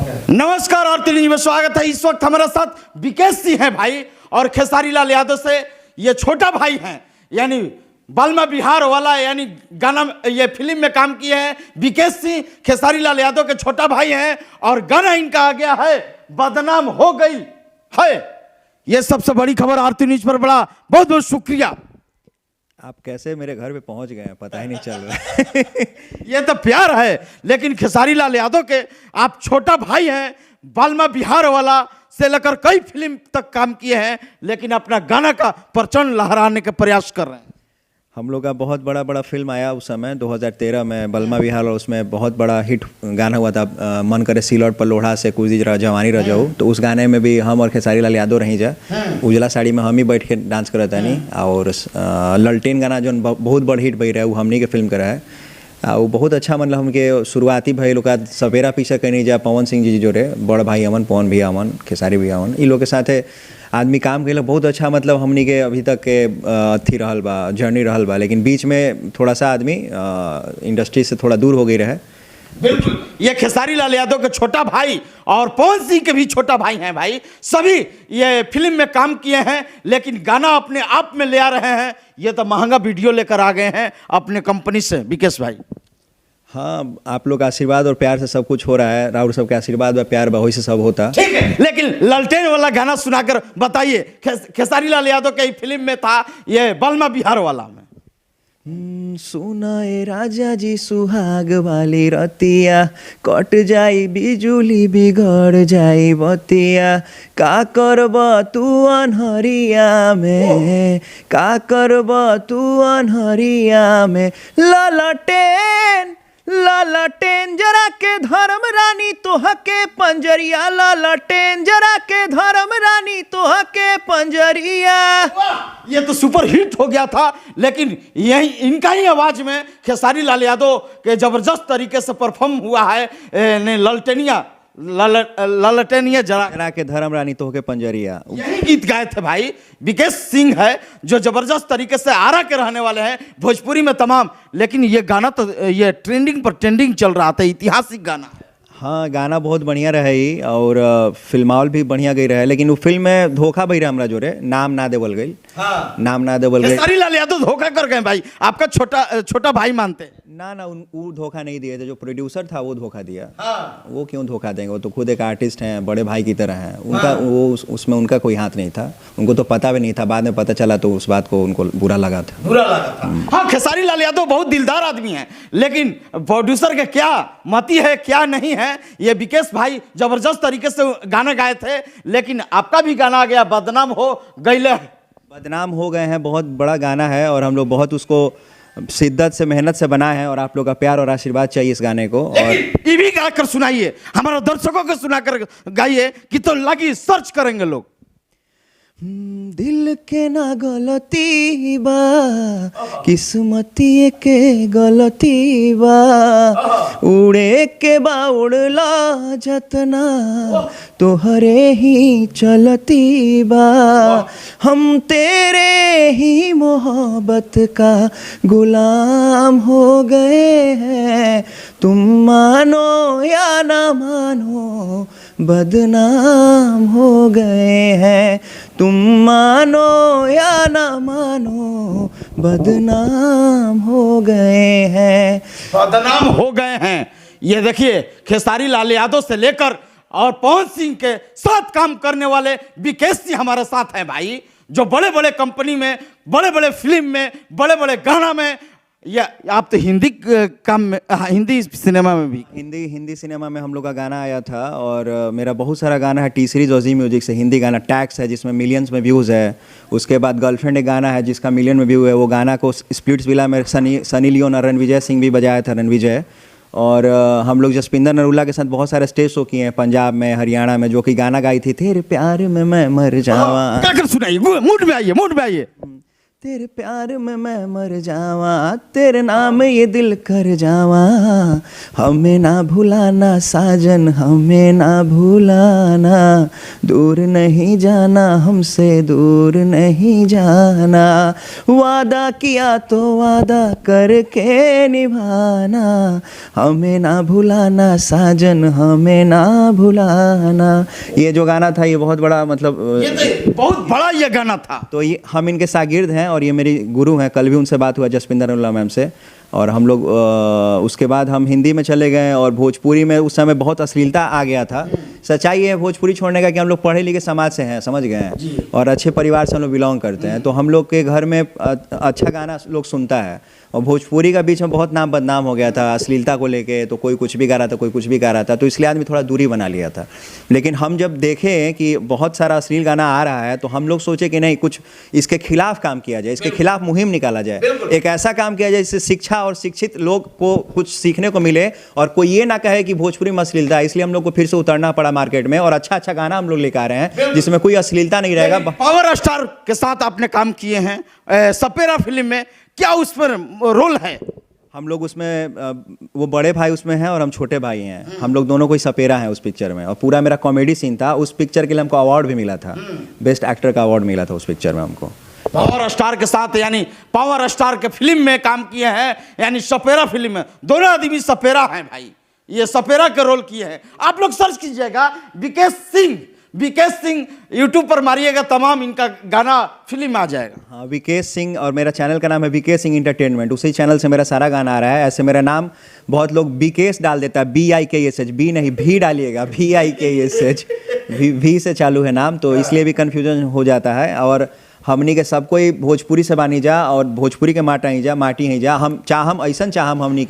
नमस्कार आरती न्यूज में स्वागत है। इस वक्त हमारे साथ विकेश सिंह है भाई और खेसारी लाल यादव से ये छोटा भाई हैं, यानी बालमा बिहार वाला यानी गाना ये फिल्म में काम किए हैं। विकेश सिंह खेसारी लाल यादव के छोटा भाई हैं और गाना इनका आ गया है बदनाम हो गई है। ये सबसे बड़ी खबर आरती न्यूज पर बड़ा बहुत बहुत शुक्रिया। आप कैसे मेरे घर पे पहुंच गए हैं पता ही नहीं चल रहा। ये तो प्यार है, लेकिन खेसारी लाल यादव के आप छोटा भाई हैं, बालमा बिहार वाला से लेकर कई फिल्म तक काम किए हैं, लेकिन अपना गाना का परचम लहराने के प्रयास कर रहे हैं। हम लोग का बहुत बड़ा फिल्म आया उस समय 2013 में बलमा बिहार, और उसमें बहुत बड़ा हिट गाना हुआ था मन करे सिलौट पर लोढ़ा से कूदी जवानी रह जाऊँ। तो उस गाने में भी हम और खेसारी लाल यादव रही जा, उजला साड़ी में हम ही बैठ के डांस करत नहीं। और ललटेन गाना जो बहुत बड़ हिट बही रहा है वो हमनी के फिल्म करा है। वो बहुत अच्छा मतलब हमके शुरुआती भाई लोग का सवेरा पीछा करनी जा पवन सिंह जी जो रे बड़ भाई अमन, पवन भी अमन, खेसारी भी अमन, इन लोग के साथ आदमी काम के बहुत अच्छा मतलब हमनी के अभी तक के अथी रहल बा, जर्नी रहल बा। लेकिन बीच में थोड़ा सा आदमी इंडस्ट्री से थोड़ा दूर हो गई रहे। बिल्कुल, ये खेसारी लाल यादव के छोटा भाई और पवन सिंह के भी छोटा भाई हैं भाई। सभी ये फिल्म में काम किए हैं, लेकिन गाना अपने आप में ले आ रहे हैं। ये तो महंगा वीडियो लेकर आ गए हैं अपने कंपनी से विकेश भाई। हाँ, आप लोग आशीर्वाद और प्यार से सब कुछ हो रहा है। राहुल सबके आशीर्वाद व प्यार वही से सब होता। ठीक है, लेकिन ललटेन वाला गाना सुनाकर बताइए। खेसारी लाल यादव के फिल्म में था ये बलमा बिहार वाला में। सुनाए राजा जी सुहाग वाली रतिया, कट जाई बिजुली बिगड़ जाई बतिया, का करब तू अनहरिया में, का करब तू अनहरिया में, ललटेन ललटेन जरा के धर्म रानी तोह के पंजरिया, ललटेन जरा के धर्म रानी तोह के पंजरिया। ये तो सुपर हिट हो गया था, लेकिन यही इनका ही आवाज में खेसारी लाल यादव के जबरदस्त तरीके से परफॉर्म हुआ है ने ललटेनिया ललटेनिया जरा के धर्म रानी तोह के पंजरिया। यही गीत गाए थे भाई। विकेश सिंह है जो जबरदस्त तरीके से आरा के रहने वाले हैं भोजपुरी में तमाम, लेकिन ये गाना तो ये ट्रेंडिंग पर ट्रेंडिंग चल रहा था, ऐतिहासिक गाना। हाँ, गाना बहुत बढ़िया रहे और फिल्मावल भी बढ़िया गई रहे। लेकिन वो फिल्म में धोखा भई रहा हमरा जोरे, नाम ना देवल गई। हाँ। नाम ना देवल गई। खेसारी लाल यादव धोखा कर गए भाई, आपका छोटा भाई मानते ना वो धोखा नहीं दिए थे। जो प्रोड्यूसर था वो धोखा दिया। हाँ। वो क्यों धोखा देंगे, वो तो खुद एक आर्टिस्ट हैं, बड़े भाई की तरह हैं। उनका वो उसमें उनका कोई हाथ नहीं था, उनको तो पता भी नहीं था। बाद में पता चला तो उस बात को उनको बुरा लगा था। हाँ, खेसारी लाल यादव बहुत दिलदार आदमी है, लेकिन प्रोड्यूसर के क्या मति है क्या नहीं है, ये विकेश भाई जबरदस्त तरीके से गाना गाए थे। लेकिन आपका भी गाना आ गया बदनाम हो गई। बदनाम हो गए हैं, बहुत बड़ा गाना है और हम लोग बहुत उसको शिद्दत से मेहनत से बनाए हैं और आप लोग का प्यार और आशीर्वाद चाहिए इस गाने को। और ये भी गाकर सुनाइए, हमारे दर्शकों को सुनाकर गाइए कि तो लगी सर्च करेंगे लोग। दिल के ना गलती बा, किस्मती के गलती बा, उड़े के बा उड़ला जतना तोहरे ही चलती बा, हम तेरे ही मोहब्बत का गुलाम हो गए हैं, तुम मानो या ना मानो बदनाम हो गए हैं, तुम मानो या ना मानो बदनाम हो गए हैं। बदनाम हो गए हैं। ये देखिए, खेसारी लाल यादव से लेकर और पवन सिंह के साथ काम करने वाले विकेश सिंह हमारे साथ हैं भाई, जो बड़े बड़े कंपनी में, बड़े बड़े फिल्म में, बड़े बड़े गाना में। या आप तो हिंदी काम में, हिंदी सिनेमा में भी, हिंदी सिनेमा में हम लोग का गाना आया था। और मेरा बहुत सारा गाना है टी सीरीज और जी म्यूजिक से। हिंदी गाना टैक्स है जिसमें मिलियंस में व्यूज़ है। उसके बाद गर्लफ्रेंड एक गाना है जिसका मिलियन में व्यू है। वो गाना को स्प्लिट्स विला में सनी लियोन और रणविजय सिंह भी बजाया था, रणविजय। और हम लोग जसपिंदर नरूला के साथ बहुत सारे स्टेज शो किए हैं पंजाब में, हरियाणा में, जो कि गाना गाई थी तेरे प्यार में मैं मर जावा। क्या कर सुनाइए, मूड में आइए, मूड में आइए। तेरे प्यार में मैं मर जावा, तेरे नाम ये दिल कर जावा, हमें ना भुलाना साजन, हमें ना भुलाना, दूर नहीं जाना हमसे, दूर नहीं जाना, वादा किया तो वादा करके निभाना, हमें ना भुलाना साजन, हमें ना भुलाना। ये जो गाना था ये बहुत बड़ा मतलब ये तो बहुत बड़ा ये गाना था। तो ये हम इनके शागिर्द हैं और ये मेरी गुरु हैं। कल भी उनसे बात हुआ जसपिंदर उल्ला मैम से, और हम लोग उसके बाद हम हिंदी में चले गए और भोजपुरी में उस समय बहुत अश्लीलता आ गया था। सच्चाई है भोजपुरी छोड़ने का कि हम लोग पढ़े लिखे समाज से हैं, समझ गए हैं, और अच्छे परिवार से हम लोग बिलोंग करते हैं, तो हम लोग के घर में अच्छा गाना लोग सुनता है। और भोजपुरी का बीच में बहुत नाम बदनाम हो गया था अश्लीलता को लेके, तो कोई कुछ भी गा रहा था, कोई कुछ भी गा रहा था, तो इसलिए आदमी थोड़ा दूरी बना लिया था। लेकिन हम जब देखें कि बहुत सारा अश्लील गाना आ रहा है तो हम लोग सोचे कि नहीं, कुछ इसके खिलाफ काम किया जाए, इसके खिलाफ मुहिम निकाला जाए, एक ऐसा काम किया जाए जिससे शिक्षा और शिक्षित लोग को कुछ सीखने को मिले और कोई ये ना कहे कि भोजपुरी में अश्लीलता है। इसलिए हम लोग को फिर से उतरना पड़ा मार्केट में और अच्छा अच्छा गाना हम लोग लेकर आ रहे हैं जिसमें कोई अश्लीलता नहीं रहेगा। पावर स्टार के साथ आपने काम किए हैं सपेरा फिल्म में, क्या उस पर रोल है? हम लोग उसमें वो बड़े भाई उसमें हैं और हम छोटे भाई हैं, हम लोग दोनों कोई सपेरा हैं उस पिक्चर में, और पूरा मेरा कॉमेडी सीन था। उस पिक्चर के लिए हमको अवार्ड भी मिला था, बेस्ट एक्टर का अवार्ड मिला था उस पिक्चर में हमको। पावर स्टार के साथ, यानी पावर स्टार के फिल्म में काम किए हैं, यानी सपेरा फिल्म में दोनों आदमी सपेरा हैं भाई, ये सपेरा के रोल किए हैं। आप लोग सर्च कीजिएगा विकेश सिंह यूट्यूब पर मारिएगा, तमाम इनका गाना फिल्म आ जाएगा। हाँ, विकेश सिंह, और मेरा चैनल का नाम है विकेश सिंह इंटरटेनमेंट, उसी चैनल से मेरा सारा गाना आ रहा है। ऐसे मेरा नाम बहुत लोग विकेश डाल देता है, BIKSH, बी नहीं भी डालिएगा, VIKSH, भी से चालू है नाम, तो इसलिए भी कन्फ्यूजन हो जाता है। और हमनी के सब कोई भोजपुरी से बानी जा और भोजपुरी के माटी ही जा, हम ऐसा चाहम हमनी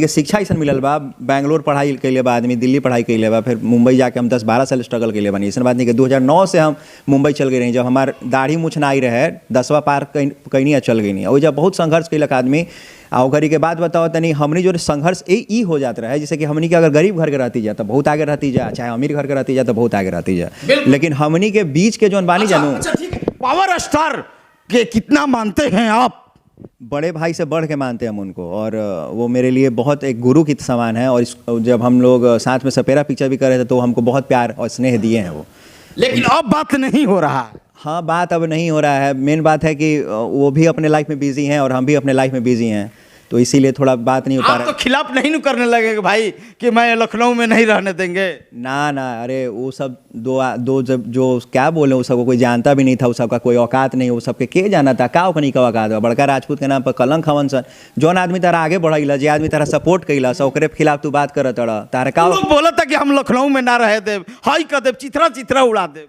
के शिक्षा ऐसा मिलल बा, बैंगलोर पढ़ाई कैले बा आदमी, दिल्ली पढ़ाई कैले बा, फिर मुंबई जाके हम 10-12 साल स्ट्रगल कैले बानी। ऐसा बात नहीं कि 2009 से हम मुंबई चल गए रही, जब हमार दाढ़ी मूछ ना आई रहे, 10वां पार कहीं चल गई नहीं, और जब बहुत संघर्ष कैलक आदमी। और के बाद बताओ तनी हमनी जो संघर्ष ई हो जाता रहा है, जैसे कि हमनी के अगर गरीब घर के रहती जा तो बहुत आगे रहती जा, चाहे अमीर घर के रहती जा तो बहुत आगे रहती जा, लेकिन हमनी के बीच के जो बानी जानू। पावर स्टार के कितना मानते हैं आप? बड़े भाई से बढ़ के मानते हैं हम उनको, और वो मेरे लिए बहुत एक गुरु की समान है। और जब हम लोग साथ में सपेरा पिक्चर भी कर रहे थे तो हमको बहुत प्यार और स्नेह दिए हैं वो। लेकिन अब बात नहीं हो रहा है। हाँ, बात अब नहीं हो रहा है। मेन बात है कि वो भी अपने लाइफ में बिजी हैं और हम भी अपने लाइफ में बिजी हैं, तो इसीलिए थोड़ा बात नहीं हो पा रहा है। आप तो खिलाफ नहीं करने लगेगा भाई कि मैं लखनऊ में नहीं रहने देंगे? ना, अरे वो सब दो जब जो क्या बोले, उस सबको कोई जानता भी नहीं था, उस सबका कोई औकात नहीं, वो सबके के जाना था का ओकनी का औकात बा। बड़का राजपूत के नाम पर कलंक हवन सन, जौन आदमी तारा आगे बढ़ाइला, जे आदमी तारा सपोर्ट कैला, ओकरे खिलाफ तू बात करत रहा, तारा का बोला था कि हम लखनऊ में ना रहे देव, हाई कर देव, चित्रा उड़ा देव।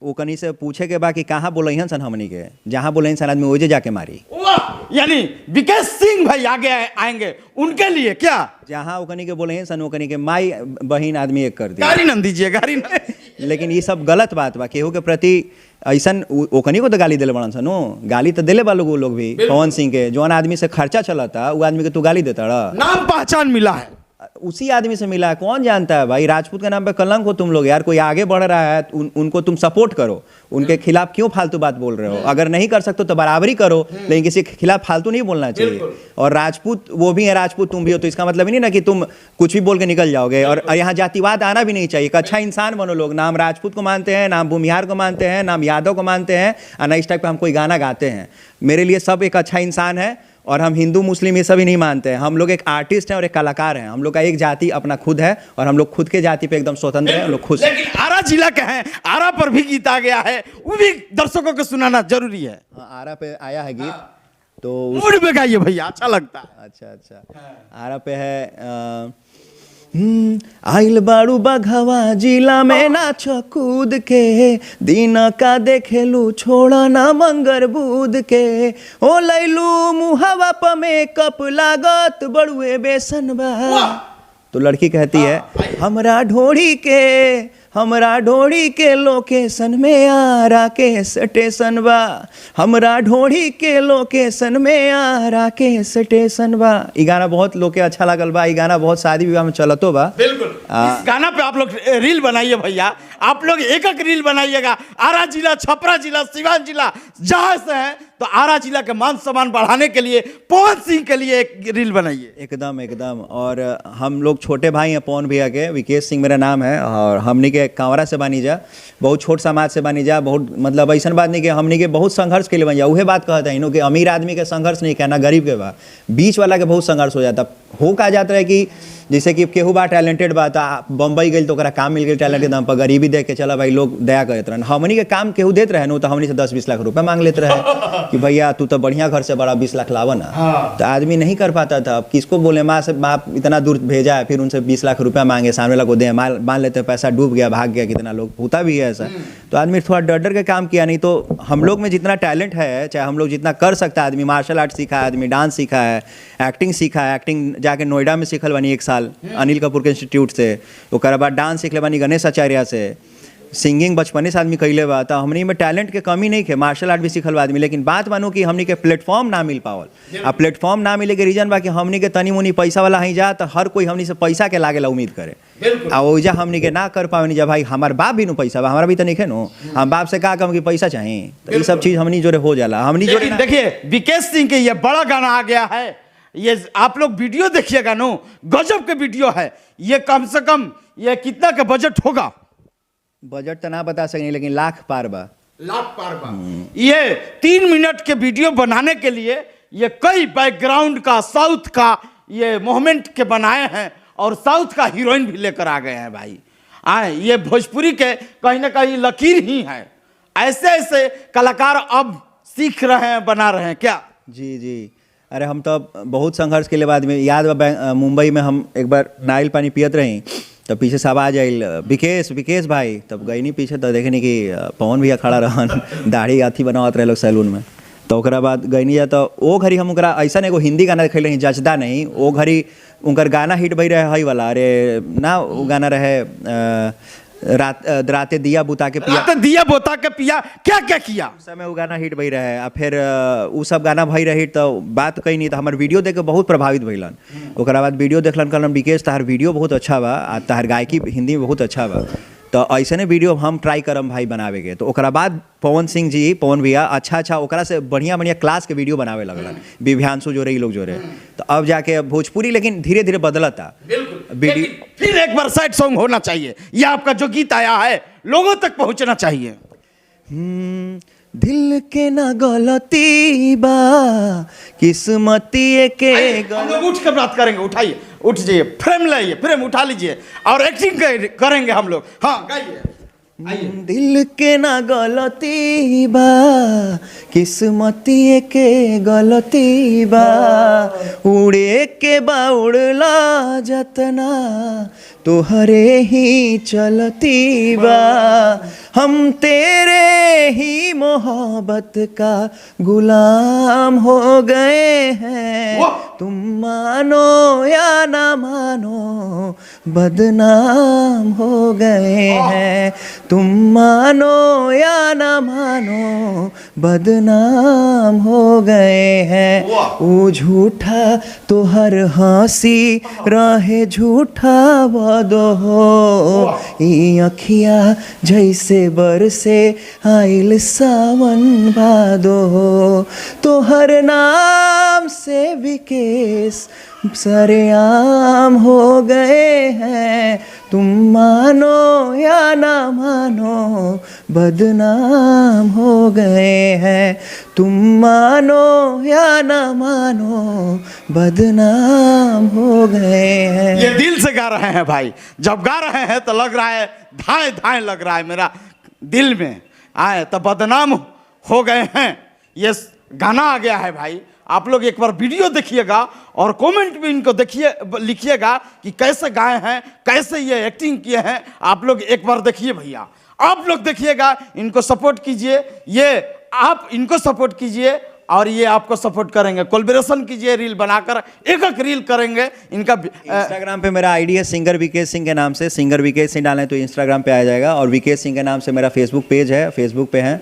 वो कहीं से पूछे के बाद कि कहाँ बोलहन सन हमनी के, जहाँ बोलहन सन आदमी ओजे जाके मारी। यानी विकेश सिंह भाई आगे आएंगे उनके लिए क्या? जहाँ वो कहीं के बोलहन सन, वो कहीं के माई बहन आदमी एक कर दिया। गाड़ी न दीजिए, गाड़ी न। लेकिन ये सब गलत बात बा, केहू के प्रति ऐसा ओकनी को तो गाली दिले बड़न सन, गाली तो दिले बा लोग भी। पवन सिंह के जौन आदमी से खर्चा चलता, वो आदमी के तू गाली देता रहा, नाम पहचान मिला है उसी आदमी से मिला है, कौन जानता है भाई। राजपूत के नाम पे कलंक हो तुम लोग यार, कोई आगे बढ़ रहा है उनको तुम सपोर्ट करो, उनके खिलाफ क्यों फालतू बात बोल रहे हो? अगर नहीं कर सकते तो बराबरी करो, लेकिन किसी के खिलाफ फालतू नहीं बोलना चाहिए। और राजपूत वो भी है, राजपूत तुम भी हो, तो इसका मतलब नहीं ना कि तुम कुछ भी बोल के निकल जाओगे। और यहाँ जातिवाद आना भी नहीं चाहिए, एक अच्छा इंसान बनो लोग, नाम राजपूत को मानते हैं, नाम भूमिहार को मानते हैं, नाम यादव को मानते हैं, और ना इस टाइप का हम कोई गाना गाते हैं। मेरे लिए सब एक अच्छा इंसान है, और हम हिंदू मुस्लिम ये सभी नहीं मानते हैं। हम लोग एक आर्टिस्ट हैं और एक कलाकार हैं, हम लोग का एक जाति अपना खुद है, और हम लोग खुद के जाति पे एकदम स्वतंत्र हैं, हम लोग खुश हैं। लेकिन आरा जिला का है, आरा पर भी गीत आ गया है, वो भी दर्शकों को सुनाना जरूरी है। आरा पे आया है गीत, तो मूड में गाइए भैया, अच्छा लगता है। अच्छा आरा पे है आइल बाड़ू बघवा जिला में नाच कूद के, दिन का देखेलू छोड़ा ना मंगर बूद के, ओ लैलू मुहवा प मेकअप लागत बड़ुए बेसन बा। तो लड़की कहती है हमरा ढोड़ी के लोकेशन में आरा के स्टेशन बा, हमरा ढोड़ी के लोकेशन में आरा के स्टेशन बा। ई गाना बहुत लोग के अच्छा लगल बा, ई गाना बहुत शादी विवाह में चलतो बा। बिल्कुल इस गाना पे आप लोग रील बनाइए भैया, आप लोग एक एक रील बनाइएगा। आरा जिला, छपरा जिला, सिवान जिला जहां से है, तो आरा जिला के मान सम्मान बढ़ाने के लिए पवन सिंह के लिए एक रील बनाइए। एकदम एकदम। और हम लोग छोटे भाई हैं पवन भैया के, विकेश सिंह मेरा नाम है, और हमनी के कांवरा से बानी जा, बहुत छोट समाज से बानी जा, बहुत मतलब ऐसा बात नहीं कि हमनी के बहुत संघर्ष के लिए बन जा। उहे बात कहते हैं कि अमीर आदमी के संघर्ष नहीं कहना, गरीब के बा, बीच वाला के बहुत संघर्ष हो जाता। हो का जाता है कि जैसे कि केहू बा टैलेंटेड बा, बम्बई गई तो ओकरा काम मिल गई टैलेंट के दम पर, गरीबी देख के चला भाई लोग दया करते रहे। हमनी के काम केहू देते रहे न, तो हमनी से 10-20 लाख रुपए मांग लेते रहे कि भैया तू तो बढ़िया घर से बड़ा 20 लाख लावा ना। तो आदमी नहीं कर पाता था। अब किसको बोले, माँ से बाप इतना दूर भेजा है, फिर उनसे 20 लाख रुपया मांगे, सामने वाला को दे, मान लेते हैं पैसा डूब गया, भाग गया, कितना लोग होता भी है ऐसा। तो आदमी थोड़ा डर डर के काम किया। नहीं तो हम लोग में जितना टैलेंट है, चाहे हम लोग जितना कर सकता है, आदमी मार्शल आर्ट सीखा है, आदमी डांस सीखा है, एक्टिंग सीखा है, एक्टिंग जाके नोएडा में सीखल बनी 1 साल अनिल कपूर के इंस्टीट्यूट से, ओकर बाद डांस सीख ले बनी गणेश आचार्य से, सिंगिंग बचपने से आदमी कैले बा। तो हमनी में टैलेंट के कमी नहीं है, मार्शल आर्ट भी सीखल बा आदमी। लेकिन बात मानो कि हमनी के प्लेटफॉर्म ना मिल पावल। अब प्लेटफॉर्म ना मिले के रीजन बा कि हमनी के तनी मुनी पैसा वाला ही जा, तो हर कोई हमनी से पैसा के लागेला उम्मीद करे, आ ओइजा हमनी के ना कर पावे। जा भाई हमार बाप भी नो पैसा बा, हमारा भी तो नहीं है नो, हम बाप से का कम कि पैसा चाहिए, तो ये सब चीज हमनी जोरे हो जाला। हमनी जोरे देखिए विकेश सिंह के ये बड़ा गाना आ गया है, ये आप लोग वीडियो देखिएगा नो, गजब के वीडियो है ये। कम से कम ये कितना का बजट होगा? बजट तो ना बता सकें, लेकिन लाख पार बा, लाख पार बा। ये 3 मिनट के वीडियो बनाने के लिए ये कई बैकग्राउंड का, साउथ का ये मोमेंट के बनाए हैं, और साउथ का हीरोइन भी लेकर आ गए हैं भाई। ये भोजपुरी के कहीं ना कहीं लकीर ही है। ऐसे ऐसे कलाकार अब सीख रहे हैं, बना रहे हैं क्या? जी जी। अरे हम तो बहुत संघर्ष के लिए बाद में याद बा, मुंबई में हम एक बार नारियल पानी पियत रही, तब पीछे से आवाज आयल, विकेश भाई। तब गई नहीं पीछे, तो देखे नहीं कि पवन भैया खड़ा रहन, दाढ़ी अथी बनावत रहे लोग सैलून में। तो ओकरा बाद गई नहीं जा, तो वो घड़ी हम ओकरा ऐसा एगो हिंदी गाना देखे रही, जचदा नहीं, वो घड़ी उनकर गाना हिट भई रहे हई वाला, अरे ना वो गाना रहे राते दिया बुता के पिया, राते दिया बुता के पिया, क्या क्या किया उस समय वो गाना हिट भई रहे। आ फिर वो सब गाना भई रही, तो बात कही नहीं, तो हमारे वीडियो देख के बहुत प्रभावित भइलन। ओकरा बाद वीडियो देखलन, कहलन विकेश तहार वीडियो बहुत अच्छा बा, आ तहार गायकी हिंदी में बहुत अच्छा बा, तो ऐसे ने वीडियो हम ट्राई करम भाई बनावे के। तो ओकरा बाद पवन सिंह जी, पवन भैया अच्छा ओकरा से बढ़िया क्लास के वीडियो बनावे लगलन, विभ्यांशु जोरे ये लोग जोरे। तो अब जाके भोजपुरी लेकिन धीरे धीरे बदलता। लेकिन फिर एक बार सैड सॉन्ग होना चाहिए, यह आपका जो गीत आया है लोगों तक पहुंचना चाहिए। दिल के ना गलती बा, किस्मती के हम लोग उठ कर बात करेंगे, उठाइए, उठ जाइए, फ्रेम लाइए, फ्रेम उठा लीजिए और एक्टिंग करेंगे हम लोग। हाँ गाइए, आइए। दिल के ना गलती बा, किस्मती के गलती बा, उड़े के बा उड़ला जतना, तुहरे ही चलती बा, हम तेरे ही मोहब्बत का गुलाम हो गए हैं, तुम मानो या ना मानो बदनाम हो गए हैं, तुम मानो या ना मानो बदनाम हो गए हैं। वो झूठा तो हर हंसी रहे झूठा वादो हो, ई अखिया जैसे बरसे आइल सावन भादो हो, तो हर नाम से विकेश सरेआम हो गए हैं, तुम मानो या ना मानो बदनाम हो गए हैं, तुम मानो या ना मानो बदनाम हो गए हैं। ये दिल से गा रहे हैं भाई, जब गा रहे हैं तो लग रहा है धाए धाए लग रहा है मेरा दिल में, आए तो बदनाम हो गए हैं। ये गाना आ गया है भाई। आप लोग एक बार वीडियो देखिएगा और कमेंट में इनको देखिए, लिखिएगा कि कैसे गाए हैं, कैसे ये एक्टिंग किए हैं। आप लोग एक बार देखिए भैया, आप लोग देखिएगा, इनको सपोर्ट कीजिए, ये आप इनको सपोर्ट कीजिए और ये आपको सपोर्ट करेंगे। कोलैबोरेशन कीजिए, रील बनाकर एक एक रील करेंगे। इनका इंस्टाग्राम पे मेरा आईडी है सिंगर विकेश सिंह के नाम से, सिंगर विकेश सिंह डालें तो इंस्टाग्राम पे आ जाएगा, और विकेश सिंह के नाम से मेरा फेसबुक पेज है, फेसबुक पे है,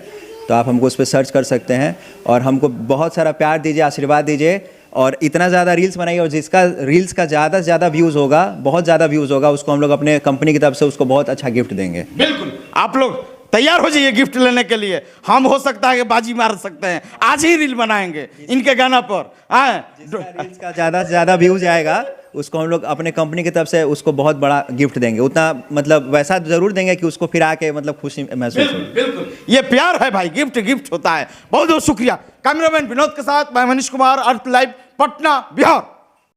तो आप हमको उस पर सर्च कर सकते हैं। और हमको बहुत सारा प्यार दीजिए, आशीर्वाद दीजिए, और इतना ज़्यादा रील्स बनाइए, और जिसका रील्स का ज़्यादा से ज़्यादा व्यूज़ होगा, बहुत ज़्यादा व्यूज़ होगा, उसको हम लोग अपने कंपनी की तरफ से उसको बहुत अच्छा गिफ्ट देंगे। बिल्कुल, आप लोग तैयार हो जाइए गिफ्ट लेने के लिए। हम हो सकता है कि बाजी मार सकते हैं, आज ही रील बनाएंगे इनके गाना पर। रील्स का ज़्यादा से ज़्यादा व्यूज़ आएगा, उसको हम लोग अपने कंपनी की तरफ से उसको बहुत बड़ा गिफ्ट देंगे। उतना मतलब वैसा ज़रूर देंगे कि उसको फिर आके मतलब खुशी महसूस हो। बिल्कुल, ये प्यार है भाई, गिफ्ट गिफ्ट होता है। बहुत बहुत शुक्रिया। कैमरामैन विनोद के साथ मैं मनीष कुमार, अर्थ लाइव, पटना, बिहार।